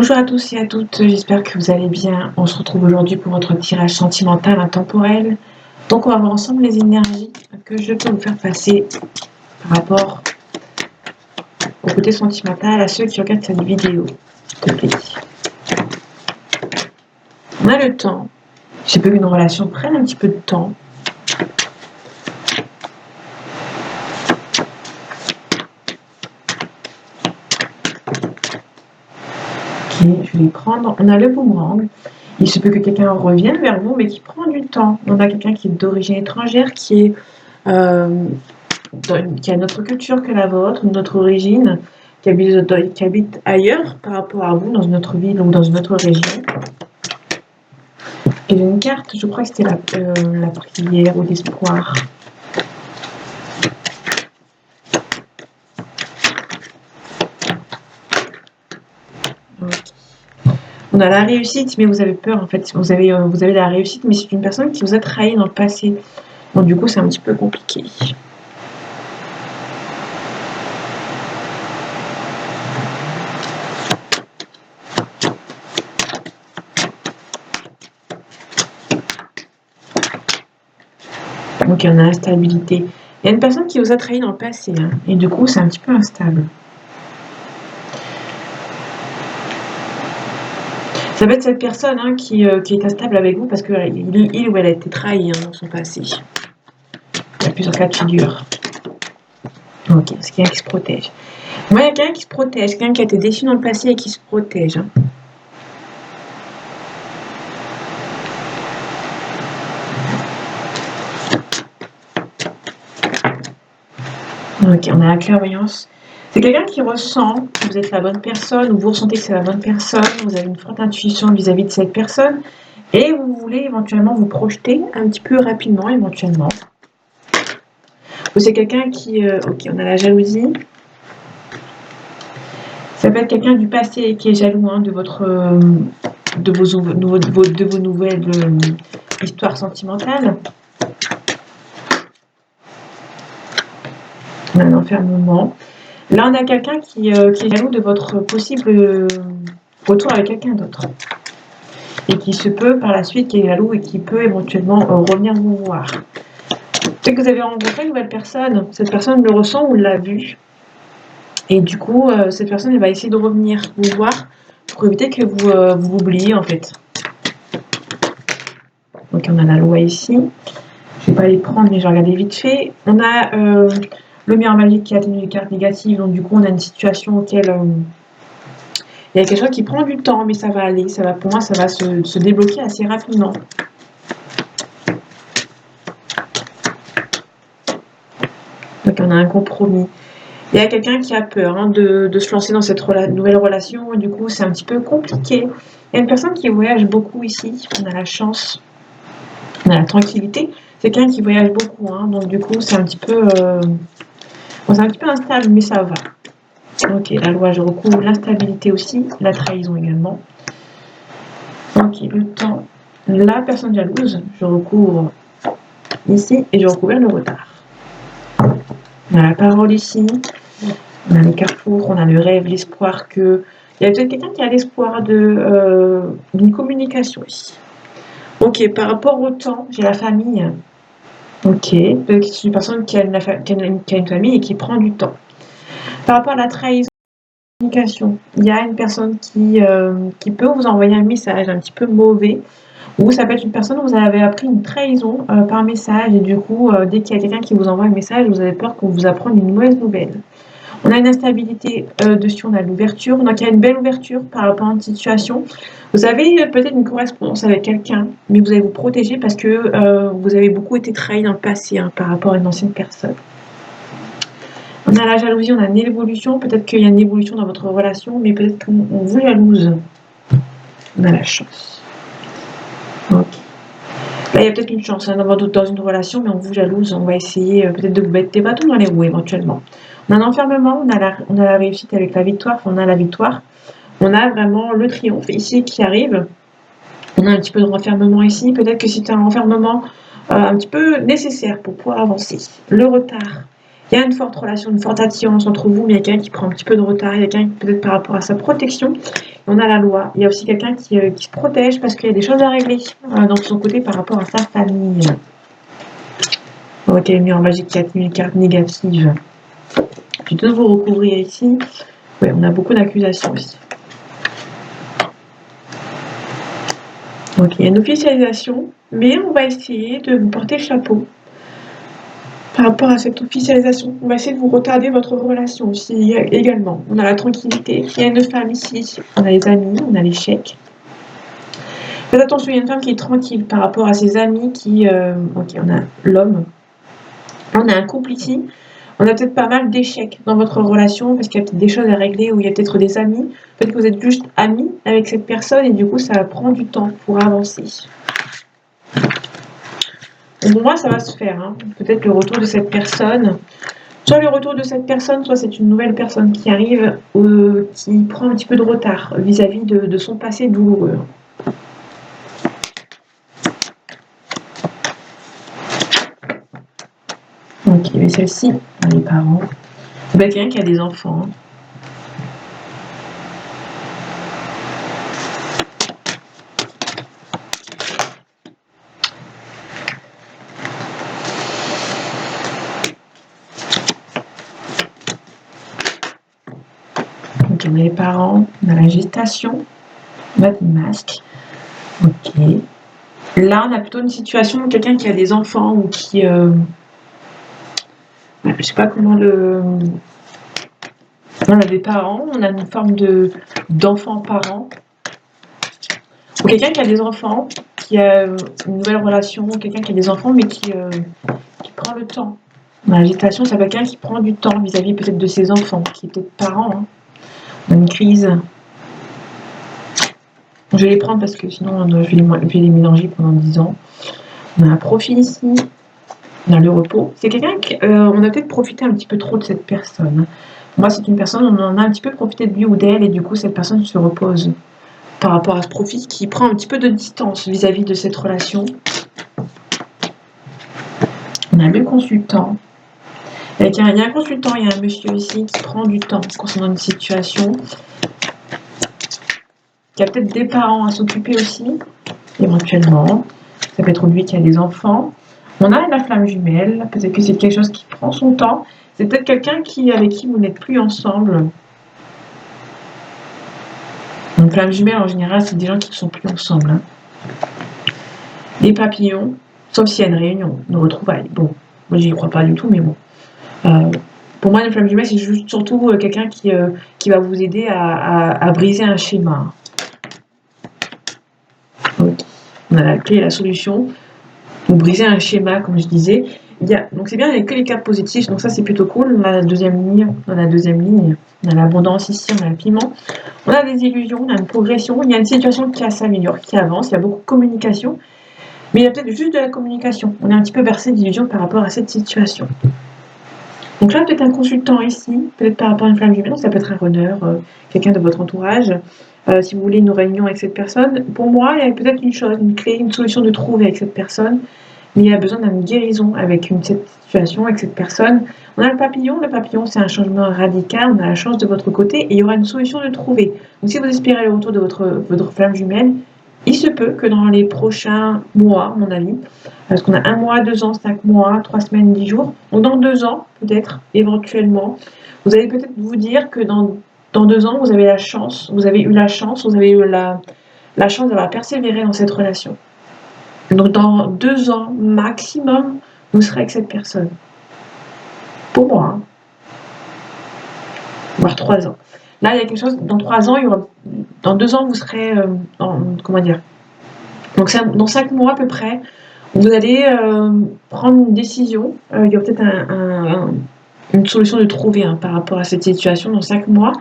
Bonjour à tous et à toutes, j'espère que vous allez bien. On se retrouve aujourd'hui pour votre tirage sentimental intemporel. Donc on va voir ensemble les énergies que je peux vous faire passer par rapport au côté sentimental à ceux qui regardent cette vidéo. S'il te plaît. On a le temps. J'ai peu qu'une relation prenne un petit peu de temps. Ok, je vais prendre. On a le boomerang. Il se peut que quelqu'un revienne vers vous, mais qui prend du temps. On a quelqu'un qui est d'origine étrangère, qui a notre culture que la vôtre, notre origine, qui habite ailleurs par rapport à vous, dans une autre ville ou dans une autre région. Et une carte, je crois que c'était la prière ou l'espoir. On a la réussite, mais vous avez peur en fait. Vous avez la réussite, mais c'est une personne qui vous a trahi dans le passé. Donc du coup, c'est un petit peu compliqué. Donc il y en a instabilité. Il y a une personne qui vous a trahi dans le passé, hein, et du coup, c'est un petit peu instable. Ça peut être cette personne qui est instable avec vous parce qu'il ou elle a été trahi dans son passé. Il y a plusieurs cas de figure. Ok, c'est quelqu'un qui se protège. Moi, il y a quelqu'un qui se protège, quelqu'un qui a été déçu dans le passé et qui se protège. Ok, on a la clairvoyance. C'est quelqu'un qui ressent que vous êtes la bonne personne, ou vous ressentez que c'est la bonne personne, vous avez une forte intuition vis-à-vis de cette personne, et vous voulez éventuellement vous projeter un petit peu rapidement, éventuellement. Ou c'est quelqu'un qui... ok, on a la jalousie. Ça peut être quelqu'un du passé qui est jaloux de vos nouvelles histoires sentimentales. On a un enfermement. Là, on a quelqu'un qui est jaloux de votre possible retour avec quelqu'un d'autre. Et qui se peut, par la suite, qui est jaloux et qui peut éventuellement revenir vous voir. Peut-être que vous avez rencontré une nouvelle personne. Cette personne le ressent ou l'a vu. Et du coup, cette personne elle va essayer de revenir vous voir pour éviter que vous oubliez, en fait. Donc, on a la loi ici. Je ne vais pas les prendre, mais je vais regarder vite fait. On a le miroir magique qui atténue les cartes négatives. Donc, du coup, on a une situation auquel il y a quelque chose qui prend du temps, mais ça va aller. Pour moi, ça va se débloquer assez rapidement. Donc, on a un compromis. Il y a quelqu'un qui a peur de se lancer dans cette nouvelle relation. Et du coup, c'est un petit peu compliqué. Il y a une personne qui voyage beaucoup ici. On a la chance. On a la tranquillité. C'est quelqu'un qui voyage beaucoup. Donc, du coup, c'est un petit peu... c'est un petit peu instable, mais ça va. Ok, la loi, je recouvre l'instabilité aussi. La trahison également. Ok, le temps. La personne jalouse, je recouvre ici. Et je recouvre le retard. On a la parole ici. On a les carrefours, on a le rêve, l'espoir que... Il y a peut-être quelqu'un qui a l'espoir d'une communication ici. Ok, par rapport au temps, j'ai la famille. Ok, peut-être que c'est une personne qui a une famille et qui prend du temps. Par rapport à la trahison, communication, il y a une personne qui peut vous envoyer un message un petit peu mauvais. Ou ça peut être une personne où vous avez appris une trahison par message. Et du coup, dès qu'il y a quelqu'un qui vous envoie un message, vous avez peur qu'on vous apprenne une mauvaise nouvelle. On a une instabilité dessus, on a l'ouverture. Donc, il y a une belle ouverture par rapport à une situation. Vous avez peut-être une correspondance avec quelqu'un, mais vous allez vous protéger parce que vous avez beaucoup été trahi dans le passé par rapport à une ancienne personne. On a la jalousie, on a une évolution. Peut-être qu'il y a une évolution dans votre relation, mais peut-être qu'on vous jalouse. On a la chance. Ok. Là, il y a peut-être une chance dans une relation, mais on vous jalouse. On va essayer peut-être de vous mettre des bâtons dans les roues éventuellement. On a un enfermement, on a la réussite avec la victoire, on a la victoire. On a vraiment le triomphe ici qui arrive. On a un petit peu de renfermement ici. Peut-être que c'est un renfermement un petit peu nécessaire pour pouvoir avancer. Le retard. Il y a une forte relation, une forte attirance entre vous, mais il y a quelqu'un qui prend un petit peu de retard, il y a quelqu'un peut-être par rapport à sa protection. Et on a la loi. Il y a aussi quelqu'un qui se protège parce qu'il y a des choses à régler dans son côté par rapport à sa famille. Ok, mis en magique 4, une carte négative. Puis de vous recouvrir ici. Oui, on a beaucoup d'accusations ici. Ok, il y a une officialisation, mais on va essayer de vous porter le chapeau. Par rapport à cette officialisation, on va essayer de vous retarder votre relation aussi également. On a la tranquillité, il y a une femme ici, on a les amis, on a l'échec. Faites attention, il y a une femme qui est tranquille par rapport à ses amis qui... ok, on a l'homme. On a un couple ici. On a peut-être pas mal d'échecs dans votre relation parce qu'il y a peut-être des choses à régler ou il y a peut-être des amis. Peut-être que vous êtes juste amis avec cette personne et du coup ça prend du temps pour avancer. Pour moi, ça va se faire. Hein. Peut-être le retour de cette personne. Soit le retour de cette personne, soit c'est une nouvelle personne qui arrive, qui prend un petit peu de retard vis-à-vis de son passé douloureux. Ok, mais celle-ci, les parents. C'est pas quelqu'un qui a des enfants. Hein. Ok, on a les parents, on a la gestation, on a des masques. Ok. Là, on a plutôt une situation de quelqu'un qui a des enfants ou qui... je sais pas comment le... On a des parents, on a une forme d'enfant-parent. Ou quelqu'un qui a des enfants, qui a une nouvelle relation, quelqu'un qui a des enfants mais qui prend le temps. L'agitation, ça va être quelqu'un qui prend du temps vis-à-vis peut-être de ses enfants, qui est peut-être parent. Hein. On a une crise. Je vais les prendre parce que sinon je vais les mélanger pendant 10 ans. On a un profil ici. On a le repos. C'est quelqu'un qui... on a peut-être profité un petit peu trop de cette personne. Pour moi, c'est une personne, on en a un petit peu profité de lui ou d'elle et du coup, cette personne se repose par rapport à ce profil qui prend un petit peu de distance vis-à-vis de cette relation. On a le consultant. Il y a un consultant, il y a un monsieur ici qui prend du temps concernant une situation. Il y a peut-être des parents à s'occuper aussi, éventuellement. Ça peut être lui qui a des enfants. On a la flamme jumelle, peut-être que c'est quelque chose qui prend son temps. C'est peut-être quelqu'un avec qui vous n'êtes plus ensemble. Donc flamme jumelle, en général, c'est des gens qui ne sont plus ensemble. Hein. Les papillons, sauf s'il y a une réunion de retrouvailles. Bon, moi j'y crois pas du tout, mais bon. Pour moi, une flamme jumelle, c'est juste surtout quelqu'un qui va vous aider à briser un schéma. Okay. On a la clé et la solution. Pour briser un schéma, comme je disais. Donc c'est bien, il n'y a que les cas positifs, donc ça c'est plutôt cool. On a la deuxième ligne, on a l'abondance ici, on a le piment. On a des illusions, on a une progression, il y a une situation qui s'améliore, qui avance, il y a beaucoup de communication. Mais il y a peut-être juste de la communication. On est un petit peu bercé d'illusions par rapport à cette situation. Donc là, peut-être un consultant ici, peut-être par rapport à une flamme jumelle, ça peut être un runner, quelqu'un de votre entourage. Si vous voulez une réunion avec cette personne, pour moi, il y a peut-être une chose, une clé, une solution de trouver avec cette personne, mais il y a besoin d'une guérison avec cette situation, avec cette personne. On a le papillon c'est un changement radical, on a la chance de votre côté, et il y aura une solution de trouver. Donc si vous espérez le retour de votre flamme jumelle, il se peut que dans les prochains mois, à mon avis, parce qu'on a 1 mois, 2 ans, 5 mois, 3 semaines, 10 jours, donc dans 2 ans, peut-être, éventuellement, vous allez peut-être vous dire que dans 2 ans, vous avez la chance, vous avez eu la chance, vous avez eu la chance d'avoir persévéré dans cette relation. Donc dans 2 ans maximum, vous serez avec cette personne. Pour moi. Hein. Voire 3 ans. Là, il y a quelque chose, dans 3 ans, dans 2 ans, vous serez, comment dire, donc dans 5 mois à peu près, vous allez prendre une décision. Il y a peut-être une solution de trouver par rapport à cette situation dans 5 mois.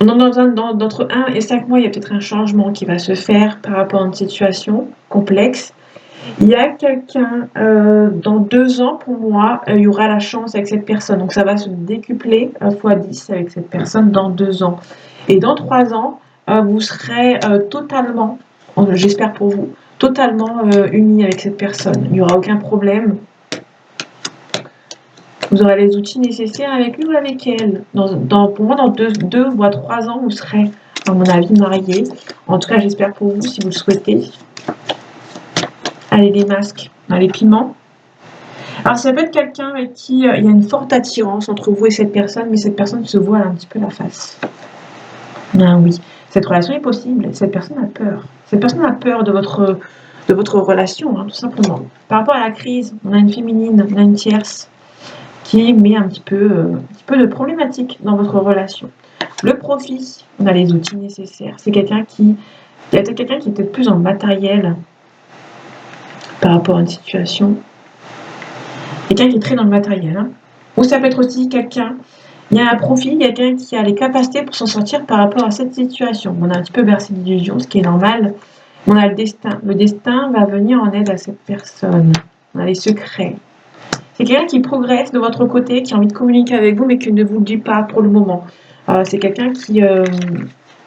D'entre 1 et 5 mois, il y a peut-être un changement qui va se faire par rapport à une situation complexe. Il y a quelqu'un, dans 2 ans, pour moi, il y aura la chance avec cette personne. Donc ça va se décupler fois 10 avec cette personne dans 2 ans. Et dans 3 ans, vous serez totalement, j'espère pour vous, totalement unis avec cette personne. Il n'y aura aucun problème. Vous aurez les outils nécessaires avec lui ou avec elle. Pour moi, dans 2 ou 3 ans, vous serez, à mon avis, mariés. En tout cas, j'espère pour vous, si vous le souhaitez. Allez, les masques. Les piments. Alors, ça peut être quelqu'un avec qui il y a une forte attirance entre vous et cette personne, mais cette personne se voile un petit peu la face. Ah oui, cette relation est possible. Cette personne a peur. Cette personne a peur de votre relation, hein, tout simplement. Par rapport à la crise, on a une féminine, on a une tierce qui met un petit peu de problématique dans votre relation. Le profit, on a les outils nécessaires. C'est quelqu'un qui est peut-être plus en matériel par rapport à une situation. Quelqu'un qui est très dans le matériel. Hein. Ou ça peut être aussi quelqu'un, il y a un profil, quelqu'un qui a les capacités pour s'en sortir par rapport à cette situation. On a un petit peu bercé d'illusions, ce qui est normal. On a le destin. Le destin va venir en aide à cette personne. On a les secrets. C'est quelqu'un qui progresse de votre côté, qui a envie de communiquer avec vous, mais qui ne vous le dit pas pour le moment. C'est quelqu'un qui a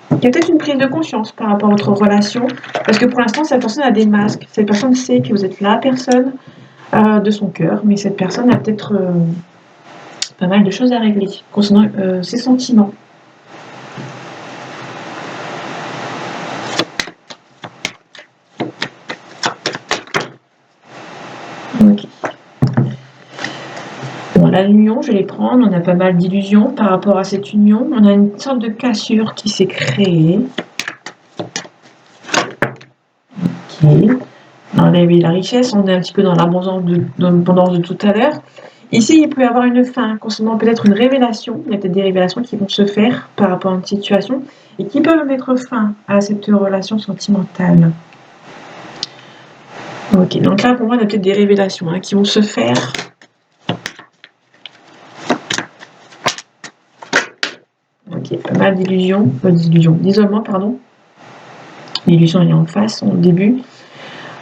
peut-être une prise de conscience par rapport à votre relation, parce que pour l'instant, cette personne a des masques. Cette personne sait que vous êtes la personne de son cœur, mais cette personne a peut-être pas mal de choses à régler concernant ses sentiments. Ok. Bon, là, l'union, je vais les prendre. On a pas mal d'illusions par rapport à cette union. On a une sorte de cassure qui s'est créée. Ok. On a la richesse, on est un petit peu dans l'abondance de tout à l'heure. Ici, il peut y avoir une fin concernant peut-être une révélation. Il y a peut-être des révélations qui vont se faire par rapport à une situation et qui peuvent mettre fin à cette relation sentimentale. Ok, donc là, pour moi, on a peut-être des révélations qui vont se faire. Ok, pas mal d'isolement, pardon. L'illusion est en face, au début.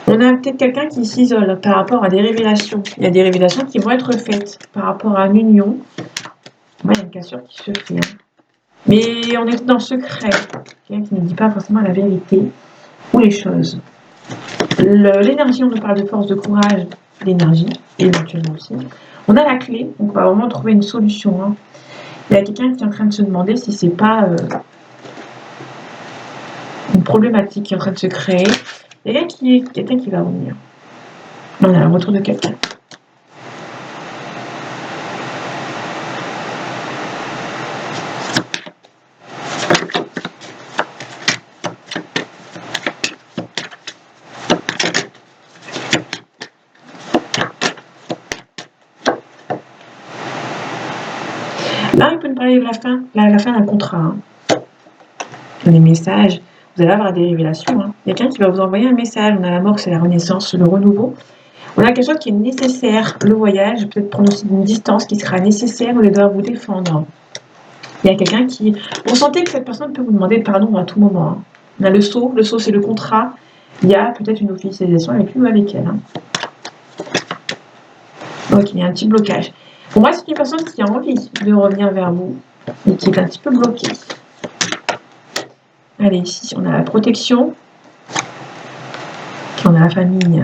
On a peut-être quelqu'un qui s'isole par rapport à des révélations. Il y a des révélations qui vont être faites par rapport à une union. Ouais, il y a une cassure qui se fait. Mais on est dans le secret. Quelqu'un qui ne dit pas forcément la vérité ou les choses. L'énergie, on nous parle de force, de courage, d'énergie, éventuellement aussi. On a la clé, donc on va vraiment trouver une solution. Hein. Il y a quelqu'un qui est en train de se demander si c'est pas une problématique qui est en train de se créer. Il y a quelqu'un qui va revenir. On a le retour de quelqu'un. Là, il peut nous parler de la fin d'un contrat. Hein. Des messages, vous allez avoir des révélations. Hein. Il y a quelqu'un qui va vous envoyer un message. On a la mort, c'est la renaissance, le renouveau. On a quelque chose qui est nécessaire, le voyage, peut-être prendre aussi une distance qui sera nécessaire au lieu de devoir vous défendre. Il y a quelqu'un qui... Vous sentez que cette personne peut vous demander pardon à tout moment. Hein. On a le sceau c'est le contrat. Il y a peut-être une officialisation avec lui ou avec elle. Hein. Donc il y a un petit blocage. Pour moi, c'est une personne qui a envie de revenir vers vous et qui est un petit peu bloquée. Allez, ici, on a la protection. Puis on a la famille.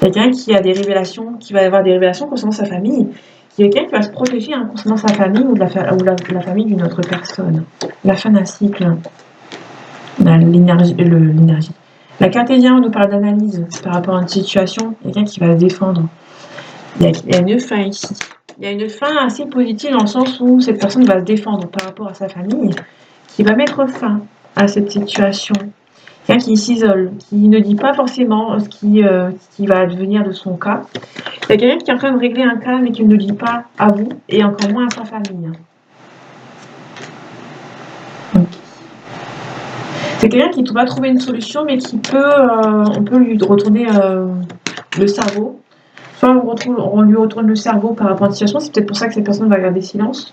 Quelqu'un qui a des révélations, qui va avoir des révélations concernant sa famille. Quelqu'un qui va se protéger concernant sa famille ou la famille d'une autre personne. La fin d'un cycle. On a l'énergie. La cartésienne nous parle d'analyse par rapport à une situation. Quelqu'un qui va se défendre. Il y a une fin ici. Il y a une fin assez positive dans le sens où cette personne va se défendre par rapport à sa famille, qui va mettre fin à cette situation. Quelqu'un qui s'isole, qui ne dit pas forcément ce qui va advenir de son cas. Il y a quelqu'un qui est en train de régler un cas, mais qui ne le dit pas à vous, et encore moins à sa famille. Okay. C'est quelqu'un qui va trouver une solution, mais qui on peut lui retourner le cerveau. Soit on lui retourne le cerveau par rapport à une situation, c'est peut-être pour ça que cette personne va garder silence.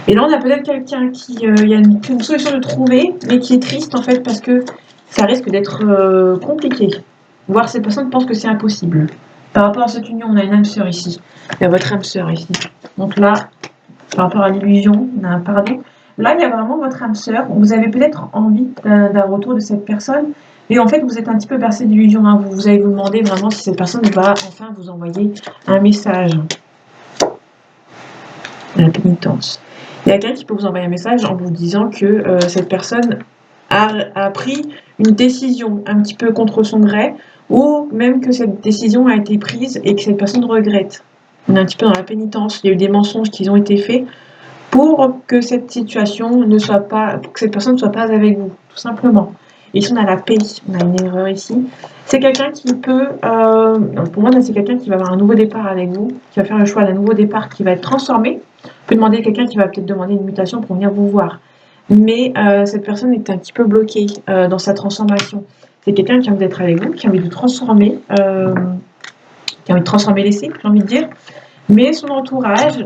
Et là, on a peut-être quelqu'un il y a une solution de trouver, mais qui est triste en fait, parce que ça risque d'être compliqué. Voire cette personne pense que c'est impossible. Par rapport à cette union, on a une âme sœur ici. Il y a votre âme sœur ici. Donc là, par rapport à l'illusion, on a un pardon. Là, il y a vraiment votre âme sœur. Vous avez peut-être envie d'un retour de cette personne, mais en fait, vous êtes un petit peu bercé d'illusion. Hein. Vous allez vous demander vraiment si cette personne va enfin vous envoyer un message. la pénitence. Il y a quelqu'un qui peut vous envoyer un message en vous disant que cette personne a pris une décision un petit peu contre son gré, ou même que cette décision a été prise et que cette personne regrette. On est un petit peu dans la pénitence. Il y a eu des mensonges qui ont été faits pour que cette situation ne soit pas, pour que cette personne ne soit pas avec vous, tout simplement. Et ici, on a la paix, on a une erreur ici. C'est quelqu'un qui peut, pour moi, c'est quelqu'un qui va avoir un nouveau départ avec vous, qui va faire le choix d'un nouveau départ qui va être transformé. On peut demander à quelqu'un qui va peut-être demander une mutation pour venir vous voir. Mais cette personne est un petit peu bloquée dans sa transformation. C'est quelqu'un qui a envie d'être avec vous, qui a envie de transformer, l'essai, j'ai envie de dire. Mais son entourage,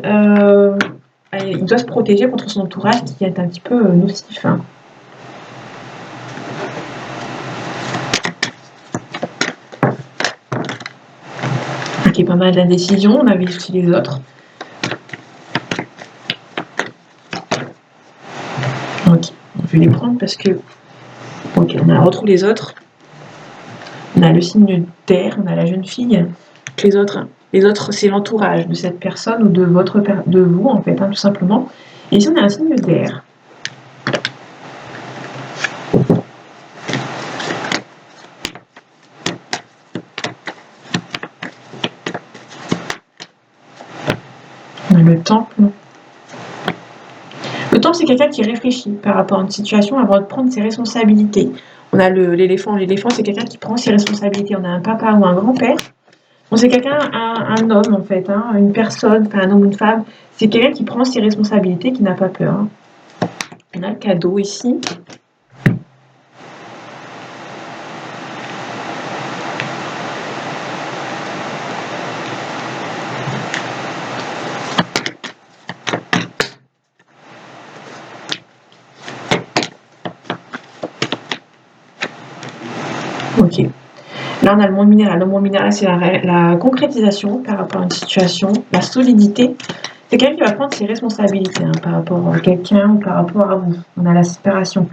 il doit se protéger contre son entourage qui est un petit peu nocif. Hein. Qui est pas mal d'indécision, on avait aussi les autres. Ok, je vais les prendre parce que. Ok, on retrouve les autres. On a le signe terre, on a la jeune fille. Les autres c'est l'entourage de cette personne ou de vous en fait, hein, tout simplement. Et ici on a un signe d'air. On a le temple. Le temple, c'est quelqu'un qui réfléchit par rapport à une situation avant de prendre ses responsabilités. On a l'éléphant. L'éléphant, c'est quelqu'un qui prend ses responsabilités. On a un papa ou un grand-père. Bon, c'est quelqu'un, un homme en fait, hein, une personne, enfin un homme ou une femme. C'est quelqu'un qui prend ses responsabilités, qui n'a pas peur. Hein. On a le cadeau ici. Ok. Là, on a le monde minéral. Le monde minéral, c'est la concrétisation par rapport à une situation, la solidité. C'est quelqu'un qui va prendre ses responsabilités hein, par rapport à quelqu'un ou par rapport à vous. On a la séparation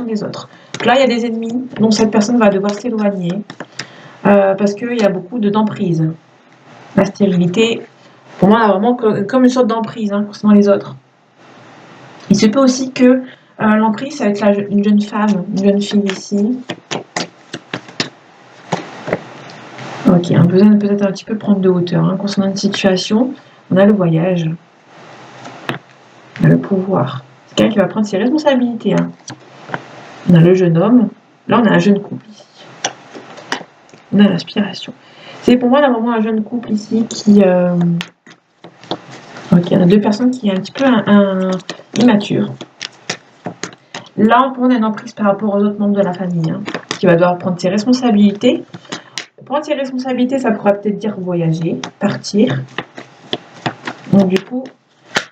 des autres. Donc là, il y a des ennemis dont cette personne va devoir s'éloigner parce qu'il y a beaucoup d'emprise. La stérilité, pour moi, vraiment comme une sorte d'emprise hein, concernant les autres. Il se peut aussi que l'emprise, ça va être une jeune femme, une jeune fille ici. Ok, on a besoin peut-être un petit peu prendre de hauteur hein, concernant une situation. On a le voyage, on a le pouvoir. C'est quelqu'un qui va prendre ses responsabilités. Hein. On a le jeune homme. Là, on a un jeune couple ici. On a l'inspiration. C'est pour moi là vraiment un jeune couple ici qui. Ok, on a deux personnes qui est un petit peu immature. Là, on a une emprise par rapport aux autres membres de la famille, hein, qui va devoir prendre ses responsabilités. Prendre ses responsabilités, ça pourra peut-être dire voyager, partir. Donc du coup,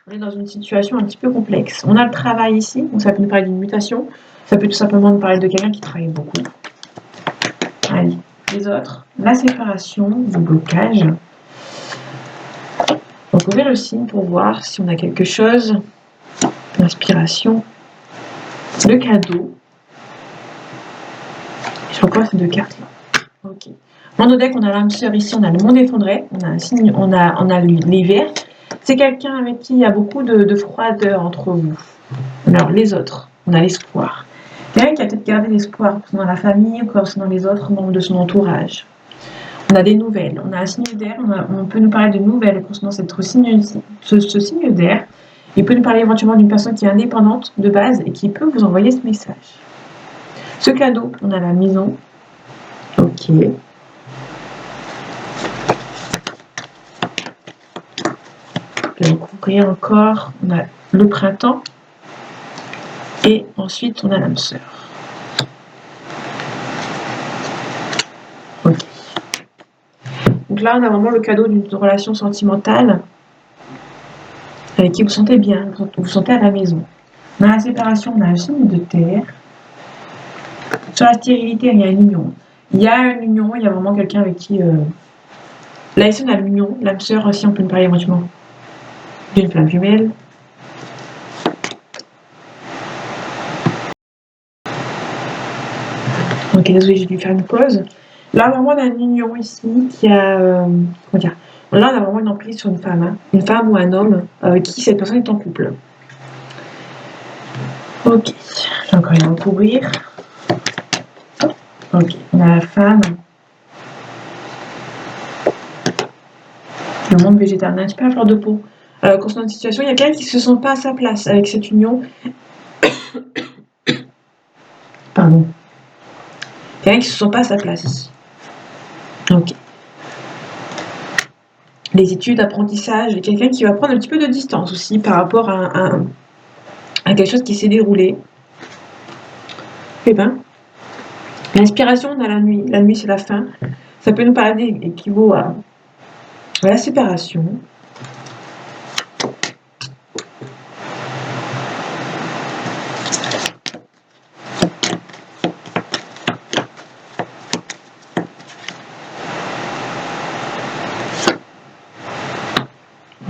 on est dans une situation un petit peu complexe. On a le travail ici, donc ça peut nous parler d'une mutation. Ça peut tout simplement nous parler de quelqu'un qui travaille beaucoup. Allez, les autres. La séparation, le blocage. Donc ouvrir le signe pour voir si on a quelque chose. L'inspiration. Le cadeau. Je reprends ces deux cartes là. Ok. Dans nos decks, on a l'âme sœur ici, on a le monde effondré, on a un signe, on a les verts. C'est quelqu'un avec qui il y a beaucoup de froideur entre vous. Alors les autres, on a l'espoir. Quelqu'un qui a peut-être gardé l'espoir dans la famille ou dans les autres membres de son entourage. On a des nouvelles, on a un signe d'air, on peut nous parler de nouvelles concernant ce signe d'air. Il peut nous parler éventuellement d'une personne qui est indépendante de base et qui peut vous envoyer ce message. Ce cadeau, on a la maison. Ok. Découvrir encore, on a le printemps. Et ensuite, on a l'âme sœur. Ok. Donc là, on a vraiment le cadeau d'une relation sentimentale avec qui vous sentez bien, vous vous sentez à la maison. Dans la séparation, on a un signe de terre. Sur la stérilité, il y a une union. Il y a une union, il y a vraiment quelqu'un avec qui... Là, ici, on a l'union. L'âme sœur aussi, on peut nous parler éventuellement d'une flamme jumelle. Ok, désolé, j'ai dû faire une pause. Là, vraiment, on a une union ici qui a... comment dire, Là, on a vraiment une emprise sur une femme. Hein. Une femme ou un homme avec qui cette personne est en couple. Ok. J'ai encore rien à recouvrir. Ok. On a la femme. Le monde végétal. On a un petit peu la fleur de peau. Concernant une situation, il y a quelqu'un qui ne se sent pas à sa place avec cette union. Pardon. Quelqu'un qui ne se sent pas à sa place ici. Ok. Les études, apprentissage, et quelqu'un qui va prendre un petit peu de distance aussi par rapport à quelque chose qui s'est déroulé. Eh ben, l'inspiration, on a la nuit. La nuit, c'est la fin. Ça peut nous parler équivaut à la séparation.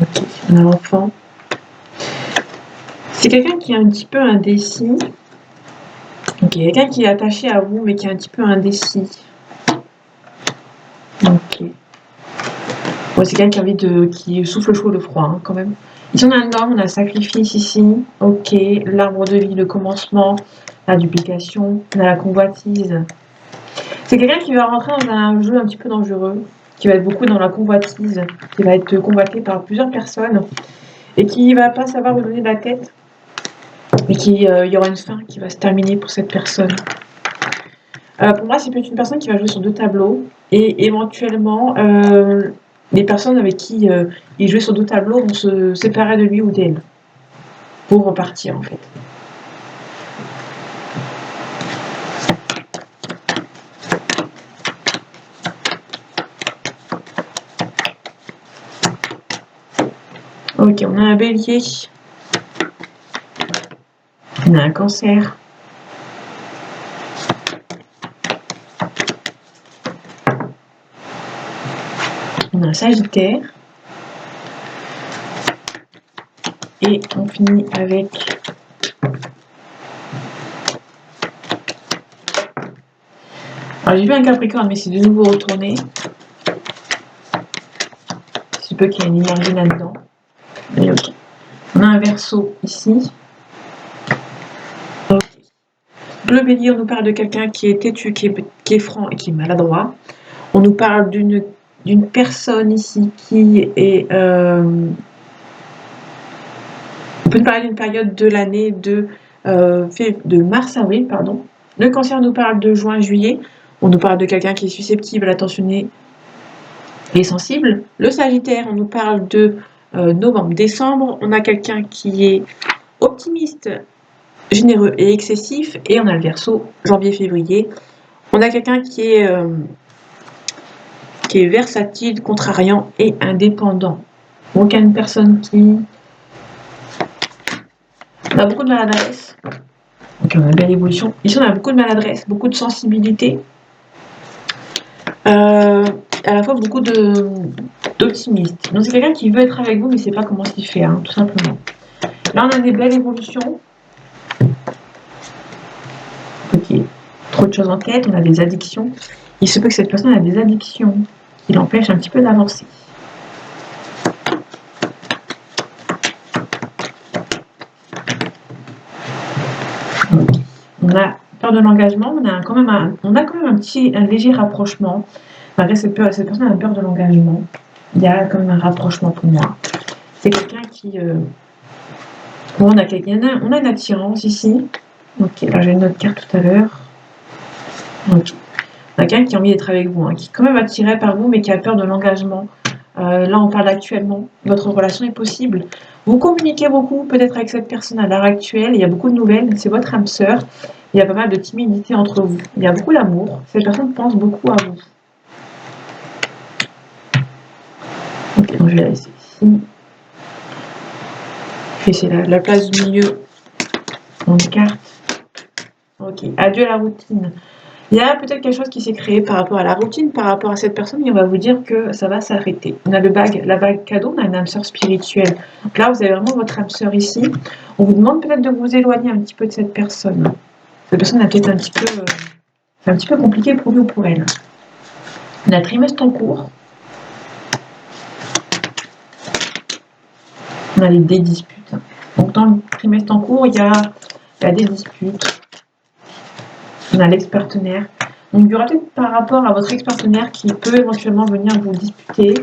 Ok, on a l'enfant. C'est quelqu'un qui est un petit peu indécis. Ok, quelqu'un qui est attaché à vous, mais qui est un petit peu indécis. Ok. Bon, c'est quelqu'un qui a envie qui souffle chaud le froid, hein, quand même. Ici, on a un homme, on a un sacrifice ici. Ok, l'arbre de vie, le commencement, la duplication, on a la convoitise. C'est quelqu'un qui va rentrer dans un jeu un petit peu dangereux, qui va être beaucoup dans la convoitise, qui va être convoité par plusieurs personnes et qui va pas savoir où donner de la tête. Et il y aura une fin qui va se terminer pour cette personne. Pour moi, c'est peut-être une personne qui va jouer sur 2 tableaux et éventuellement, les personnes avec qui il jouait sur 2 tableaux vont se séparer de lui ou d'elle pour repartir en fait. Ok, on a un bélier, on a un cancer, on a un sagittaire et on finit avec alors j'ai vu un capricorne mais c'est de nouveau retourné. Il peut qu'il y ait une énergie là-dedans. Mais ok. On a un verseau ici. Okay. Le bélier, on nous parle de quelqu'un qui est têtu, qui est franc et qui est maladroit. On nous parle d'une personne ici qui est... on peut parler d'une période de l'année de mars-avril, pardon. Le cancer nous parle de juin-juillet. On nous parle de quelqu'un qui est susceptible, attentionné et sensible. Le sagittaire, on nous parle de novembre-décembre. On a quelqu'un qui est optimiste, généreux et excessif. Et on a le verseau, janvier-février. On a quelqu'un qui est versatile, contrariant et indépendant. Donc, une personne qui... On a beaucoup de maladresse. Donc, on a une belle évolution. Ici, on a beaucoup de maladresse, beaucoup de sensibilité. À la fois beaucoup d'optimisme. Donc, c'est quelqu'un qui veut être avec vous, mais ne sait pas comment s'y faire, hein, tout simplement. Là, on a des belles évolutions. Ok. Trop de choses en tête, on a des addictions. Il se peut que cette personne a des addictions qui l'empêchent un petit peu d'avancer. Okay. On a peur de l'engagement, on a quand même un léger rapprochement. Malgré cette personne a peur de l'engagement. Il y a quand même un rapprochement pour moi. C'est quelqu'un qui... Bon, on a une attirance ici. Ok, là j'ai une autre carte tout à l'heure. Ok. On a quelqu'un qui a envie d'être avec vous, hein, qui est quand même attiré par vous, mais qui a peur de l'engagement. Là, on parle actuellement. Votre relation est possible. Vous communiquez beaucoup, peut-être avec cette personne à l'heure actuelle. Il y a beaucoup de nouvelles. C'est votre âme sœur. Il y a pas mal de timidité entre vous. Il y a beaucoup d'amour. Cette personne pense beaucoup à vous. Ok, donc je vais la laisser ici. Et c'est la place du milieu. On écarte. Ok, adieu la routine. Il y a peut-être quelque chose qui s'est créé par rapport à la routine, par rapport à cette personne, et on va vous dire que ça va s'arrêter. On a la bague cadeau, on a une âme sœur spirituelle. Donc là, vous avez vraiment votre âme sœur ici. On vous demande peut-être de vous éloigner un petit peu de cette personne. Cette personne a peut-être c'est un petit peu compliqué pour lui ou pour elle. On a trimestre en cours. On a des disputes. Donc dans le trimestre en cours, il y a des disputes. On a l'ex-partenaire. Donc il y aura peut-être par rapport à votre ex-partenaire qui peut éventuellement venir vous disputer.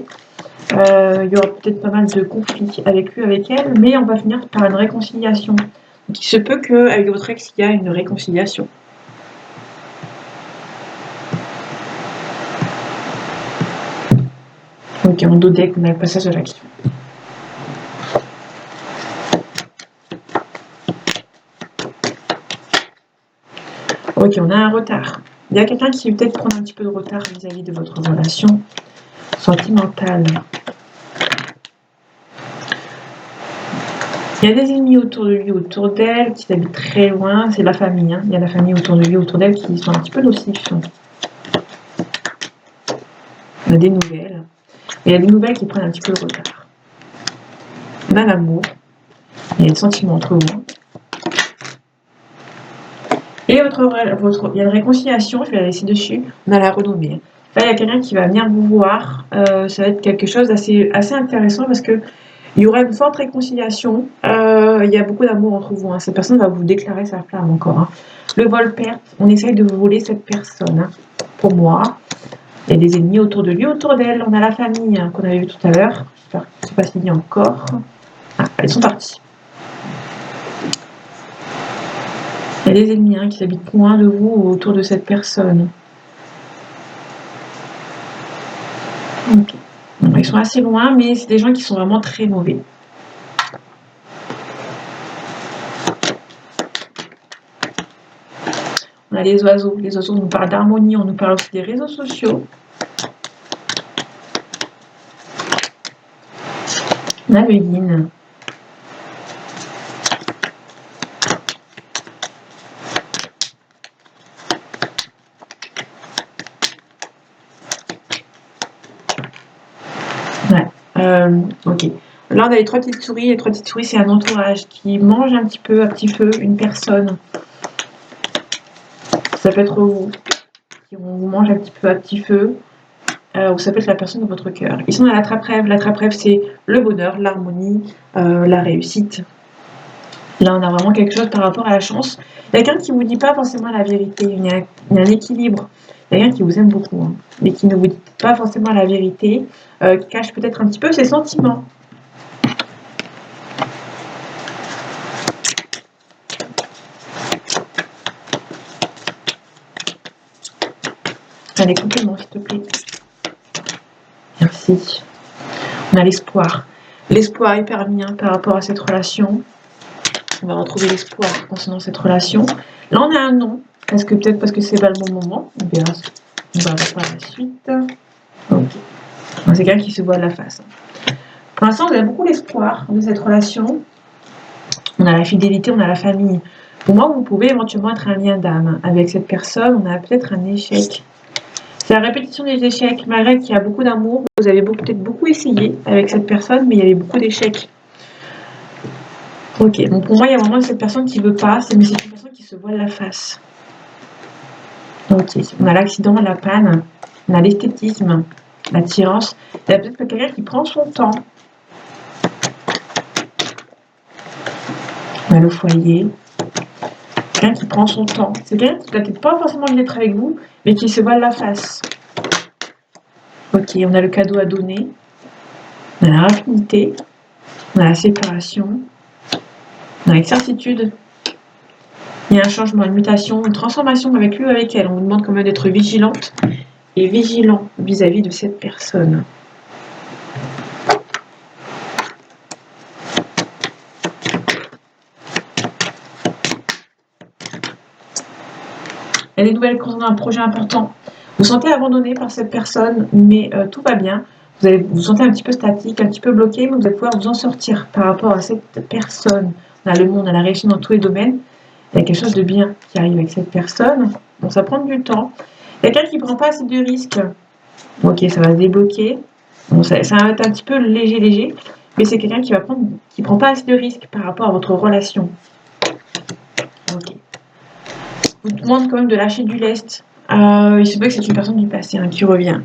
Il y aura peut-être pas mal de conflits avec lui, avec elle, mais on va finir par une réconciliation. Donc il se peut qu'avec votre ex, il y a une réconciliation. Ok, en dos deck, on a le passage à l'action. Ok, on a un retard. Il y a quelqu'un qui peut-être prendre un petit peu de retard vis-à-vis de votre relation sentimentale. Il y a des ennemis autour de lui, autour d'elle, qui habitent très loin. C'est la famille. Hein. Il y a la famille autour de lui, autour d'elle, qui sont un petit peu nocifs. On a des nouvelles. Il y a des nouvelles qui prennent un petit peu de retard. On a l'amour. Il y a des sentiments entre vous. Et il y a une réconciliation, je vais la laisser dessus. On a la renommée. Là, il y a quelqu'un qui va venir vous voir. Ça va être quelque chose d'assez intéressant parce que il y aura une forte réconciliation. Il y a beaucoup d'amour entre vous. Hein. Cette personne va vous déclarer sa flamme encore. Hein. Le vol-perte, on essaye de voler cette personne. Hein. Pour moi, il y a des ennemis autour de lui, autour d'elle. On a la famille hein, qu'on avait vu tout à l'heure. J'espère que c'est pas fini encore. Ah, elles sont parties. Il y a des ennemis hein, qui habitent loin de vous ou autour de cette personne. Okay. Bon, ils sont assez loin, mais c'est des gens qui sont vraiment très mauvais. On a les oiseaux. Les oiseaux nous parlent d'harmonie, on nous parle aussi des réseaux sociaux. On a le yin. Ok. Là, on a les trois petites souris. Les trois petites souris, c'est un entourage qui mange un petit peu à petit feu une personne. Ça peut être vous qui vous mange un petit peu à petit feu. Ou ça peut être la personne de votre cœur. Ils sont à l'attrape-rêve. L'attrape-rêve, c'est le bonheur, l'harmonie, la réussite. Là, on a vraiment quelque chose par rapport à la chance. Quelqu'un qui ne vous dit pas forcément la vérité. Il y a un équilibre. Quelqu'un qui vous aime beaucoup, hein, mais qui ne vous dit pas forcément la vérité, qui cache peut-être un petit peu ses sentiments. Allez, complément, s'il te plaît. Merci. On a l'espoir. L'espoir est permis hein, par rapport à cette relation. On va retrouver l'espoir concernant cette relation. Là, on a un non. Peut-être parce que c'est pas le bon moment. On verra. On va voir par la suite. Ok. C'est quelqu'un qui se voit de la face. Pour l'instant, vous avez beaucoup l'espoir de cette relation. On a la fidélité, on a la famille. Pour moi, vous pouvez éventuellement être un lien d'âme avec cette personne. On a peut-être un échec. C'est la répétition des échecs. Malgré qu'il y a beaucoup d'amour, vous avez peut-être beaucoup essayé avec cette personne, mais il y avait beaucoup d'échecs. Ok, donc pour moi, il y a vraiment cette personne qui ne veut pas, mais c'est une personne qui se voile la face. Ok, on a l'accident, la panne, on a l'esthétisme, l'attirance. Il y a peut-être quelqu'un qui prend son temps. On a le foyer. Quelqu'un qui prend son temps. C'est quelqu'un qui n'a peut-être pas forcément envie d'être avec vous, mais qui se voile la face. Ok, on a le cadeau à donner. On a la rapidité. On a la séparation. On a l'incertitude. Il y a un changement, une mutation, une transformation avec lui ou avec elle. On vous demande quand même d'être vigilante et vigilant vis-à-vis de cette personne. Il y a des nouvelles concernant un projet important. Vous vous sentez abandonné par cette personne, mais tout va bien. Vous vous sentez un petit peu statique, un petit peu bloqué, mais vous allez pouvoir vous en sortir par rapport à cette personne. On a le monde, on a la réussite dans tous les domaines. Il y a quelque chose de bien qui arrive avec cette personne. Donc ça prend du temps. Quelqu'un qui ne prend pas assez de risques. Ok, ça va se débloquer. Bon, ça va être un petit peu léger, mais c'est quelqu'un qui prend pas assez de risques par rapport à votre relation. Ok. Vous demande quand même de lâcher du lest. Il se peut que c'est une personne du passé hein, qui revient.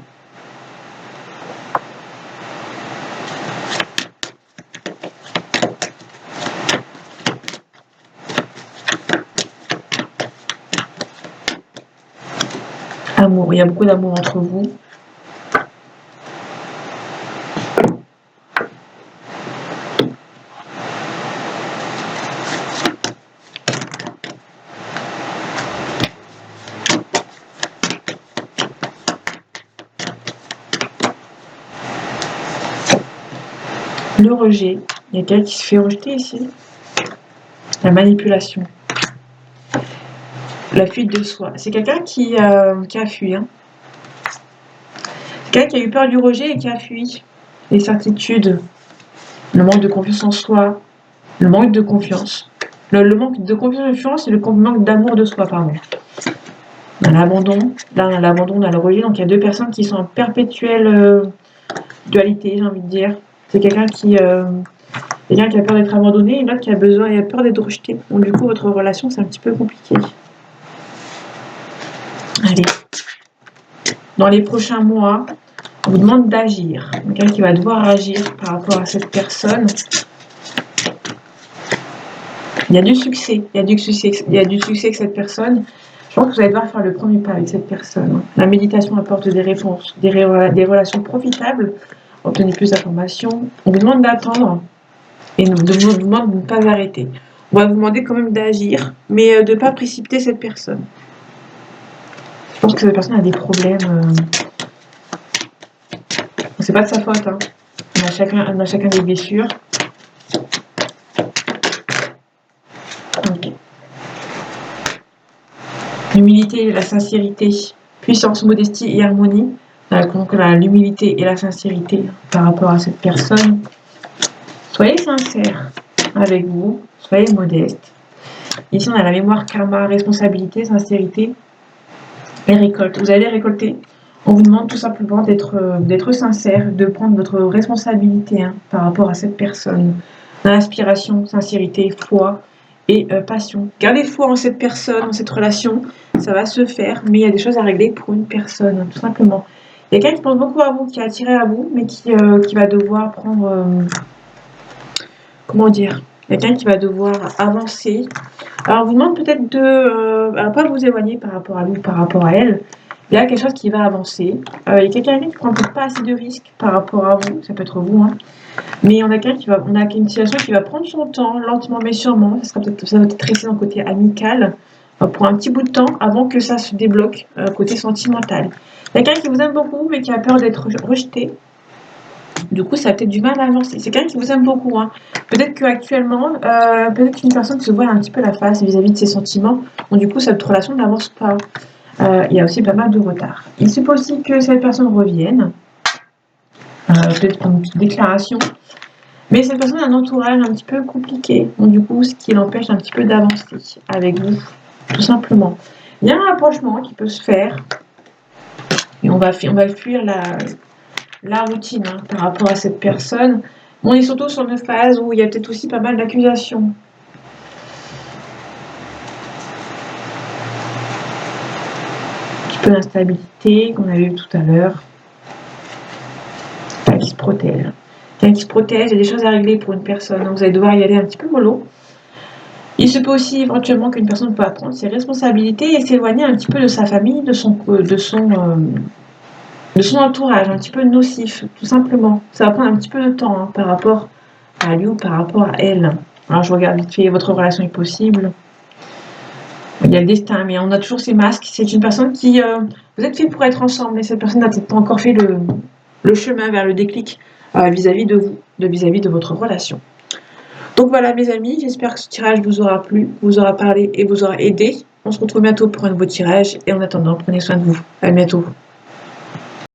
Amour, il y a beaucoup d'amour entre vous. Le rejet, il y a quelqu'un qui se fait rejeter ici. La manipulation. La fuite de soi. C'est quelqu'un qui a fui. Hein. C'est quelqu'un qui a eu peur du rejet et qui a fui. Les certitudes, le manque de confiance en soi, le manque de confiance. Le manque de confiance et le manque d'amour de soi, pardon. On a l'abandon. Là, on a l'abandon, on a le rejet. Donc, il y a deux personnes qui sont en perpétuelle dualité, j'ai envie de dire. C'est quelqu'un qui a peur d'être abandonné et l'autre qui a peur d'être rejeté. Donc, du coup, votre relation, c'est un petit peu compliqué. Allez. Dans les prochains mois, on vous demande d'agir. Quelqu'un qui va devoir agir par rapport à cette personne. Il y a du succès. Il y a du succès avec cette personne. Je pense que vous allez devoir faire le premier pas avec cette personne. La méditation apporte des réponses, des relations profitables. Obtenez plus d'informations. On vous demande d'attendre et on vous demande de ne pas arrêter. On va vous demander quand même d'agir, mais de ne pas précipiter cette personne. Je pense que cette personne a des problèmes. C'est pas de sa faute. Hein. On a chacun des blessures. Okay. L'humilité et la sincérité. Puissance, modestie et harmonie. Donc l'humilité et la sincérité par rapport à cette personne. Soyez sincère avec vous. Soyez modeste. Ici, on a la mémoire, karma, responsabilité, sincérité et récolte. Vous allez récolter. On vous demande tout simplement d'être sincère, de prendre votre responsabilité par rapport à cette personne. Inspiration, sincérité, foi et passion. Gardez foi en cette personne, en cette relation. Ça va se faire, mais il y a des choses à régler pour une personne, tout simplement. Il y a quelqu'un qui pense beaucoup à vous, qui est attiré à vous, mais qui va devoir prendre... comment dire ? Quelqu'un qui va devoir avancer. Alors, on vous demande peut-être de... alors, pas de vous éloigner par rapport à lui, par rapport à elle. Il y a quelque chose qui va avancer. Il y a quelqu'un qui ne prend peut-être pas assez de risques par rapport à vous. Ça peut être vous, hein. Mais on a une situation qui va prendre son temps, lentement mais sûrement. Ça va peut-être rester dans le côté amical pour un petit bout de temps avant que ça se débloque côté sentimental. Il y a quelqu'un qui vous aime beaucoup mais qui a peur d'être rejeté. Du coup, ça a peut-être du mal à avancer. C'est quelqu'un qui vous aime beaucoup. Hein. Peut-être qu'actuellement, peut-être qu'une personne se voit un petit peu la face vis-à-vis de ses sentiments. Donc, du coup, cette relation n'avance pas. Il y a aussi pas mal de retard. Il se peut aussi que cette personne revienne. Peut-être pour une petite déclaration. Mais cette personne a un entourage un petit peu compliqué. Donc, du coup, ce qui l'empêche un petit peu d'avancer avec vous. Tout simplement. Il y a un rapprochement qui peut se faire. Et on va fuir la routine par rapport à cette personne. On est surtout sur une phase où il y a peut-être aussi pas mal d'accusations. Un petit peu d'instabilité qu'on avait vu tout à l'heure. Quelqu'un qui se protège. Quelqu'un qui se protège, il y a des choses à régler pour une personne. Donc vous allez devoir y aller un petit peu mollo. Il se peut aussi éventuellement qu'une personne peut prendre ses responsabilités et s'éloigner un petit peu de sa famille, de son entourage, un petit peu nocif, tout simplement. Ça va prendre un petit peu de temps par rapport à lui ou par rapport à elle. Alors je regarde vite fait, votre relation est possible. Il y a le destin, mais on a toujours ces masques. C'est une personne qui... vous êtes fait pour être ensemble, mais cette personne n'a peut-être pas encore fait le chemin vers le déclic vis-à-vis de vous, vis-à-vis de votre relation. Donc voilà mes amis, j'espère que ce tirage vous aura plu, vous aura parlé et vous aura aidé. On se retrouve bientôt pour un nouveau tirage et en attendant, prenez soin de vous. À bientôt.